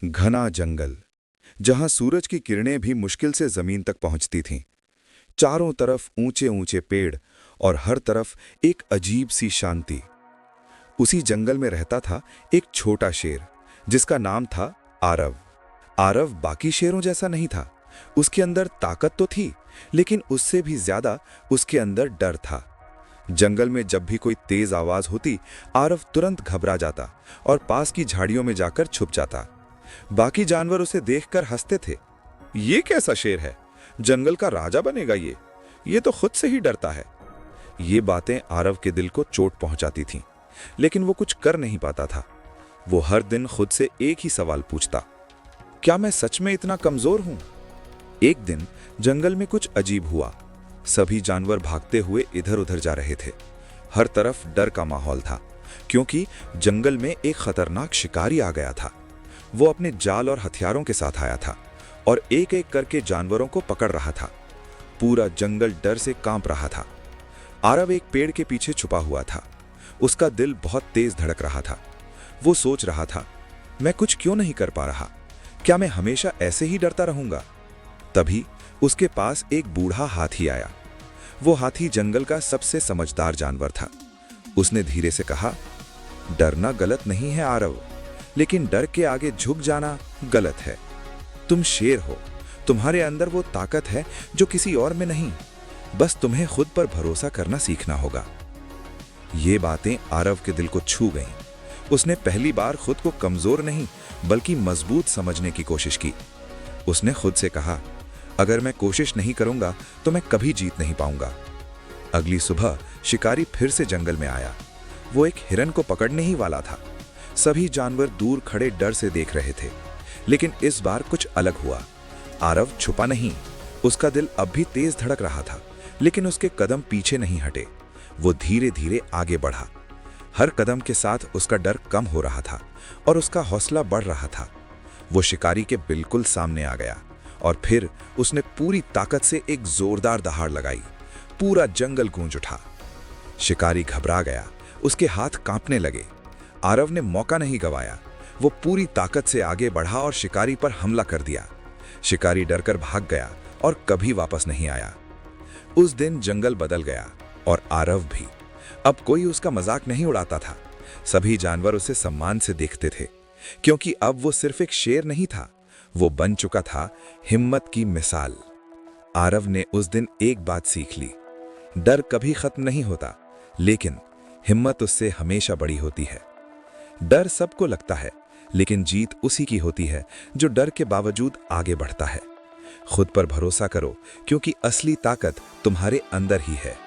घना जंगल, जहां सूरज की किरणें भी मुश्किल से जमीन तक पहुंचती थीं। चारों तरफ ऊंचे ऊंचे पेड़ और हर तरफ एक अजीब सी शांति। उसी जंगल में रहता था एक छोटा शेर, जिसका नाम था आरव। आरव बाकी शेरों जैसा नहीं था। उसके अंदर ताकत तो थी, लेकिन उससे भी ज्यादा उसके अंदर डर था। जंगल में जब भी कोई तेज आवाज होती, आरव तुरंत घबरा जाता और पास की झाड़ियों में जाकर छुप जाता। बाकी जानवर उसे देखकर हंसते थे। ये कैसा शेर है, जंगल का राजा बनेगा ये तो खुद से ही डरता है। ये बातें आरव के दिल को चोट पहुंचाती थीं, लेकिन वो कुछ कर नहीं पाता था। वो हर दिन खुद से एक ही सवाल पूछता, क्या मैं सच में इतना कमजोर हूं? एक दिन जंगल में कुछ अजीब हुआ। सभी जानवर भागते हुए इधर उधर जा रहे थे। हर तरफ डर का माहौल था, क्योंकि जंगल में एक खतरनाक शिकारी आ गया था। वो अपने जाल और हथियारों के साथ आया था और एक एक करके जानवरों को पकड़ रहा था। पूरा जंगल डर से कांप रहा था। आरव एक पेड़ के पीछे छुपा हुआ था। उसका दिल बहुत तेज धड़क रहा था। वो सोच रहा था, मैं कुछ क्यों नहीं कर पा रहा? क्या मैं हमेशा ऐसे ही डरता रहूंगा? तभी उसके पास एक बूढ़ा हाथी आया। वो हाथी जंगल का सबसे समझदार जानवर था। उसने धीरे से कहा, डरना गलत नहीं है आरव, लेकिन डर के आगे झुक जाना गलत है। तुम शेर हो, तुम्हारे अंदर वो ताकत है जो किसी और में नहीं। बस तुम्हें खुद पर भरोसा करना सीखना होगा। ये बातें आरव के दिल को छू गईं। उसने पहली बार खुद को कमजोर नहीं बल्कि मजबूत समझने की कोशिश की। उसने खुद से कहा, अगर मैं कोशिश नहीं करूंगा तो मैं कभी जीत नहीं पाऊंगा। अगली सुबह शिकारी फिर से जंगल में आया। वो एक हिरन को पकड़ने ही वाला था। सभी जानवर दूर खड़े डर से देख रहे थे, लेकिन इस बार कुछ अलग हुआ। आरव छुपा नहीं। उसका दिल अब भी तेज धड़क रहा था, लेकिन उसके कदम पीछे नहीं हटे। वो धीरे धीरे आगे बढ़ा। हर कदम के साथ उसका डर कम हो रहा था और उसका हौसला बढ़ रहा था। वो शिकारी के बिल्कुल सामने आ गया और फिर उसने पूरी ताकत से एक जोरदार दहाड़ लगाई। पूरा जंगल गूंज उठा। शिकारी घबरा गया, उसके हाथ कांपने लगे। आरव ने मौका नहीं गंवाया। वो पूरी ताकत से आगे बढ़ा और शिकारी पर हमला कर दिया। शिकारी डरकर भाग गया और कभी वापस नहीं आया। उस दिन जंगल बदल गया और आरव भी। अब कोई उसका मजाक नहीं उड़ाता था। सभी जानवर उसे सम्मान से देखते थे, क्योंकि अब वो सिर्फ एक शेर नहीं था, वो बन चुका था हिम्मत की मिसाल। आरव ने उस दिन एक बात सीख ली, डर कभी खत्म नहीं होता, लेकिन हिम्मत उससे हमेशा बड़ी होती है। डर सबको लगता है, लेकिन जीत उसी की होती है जो डर के बावजूद आगे बढ़ता है। खुद पर भरोसा करो, क्योंकि असली ताकत तुम्हारे अंदर ही है।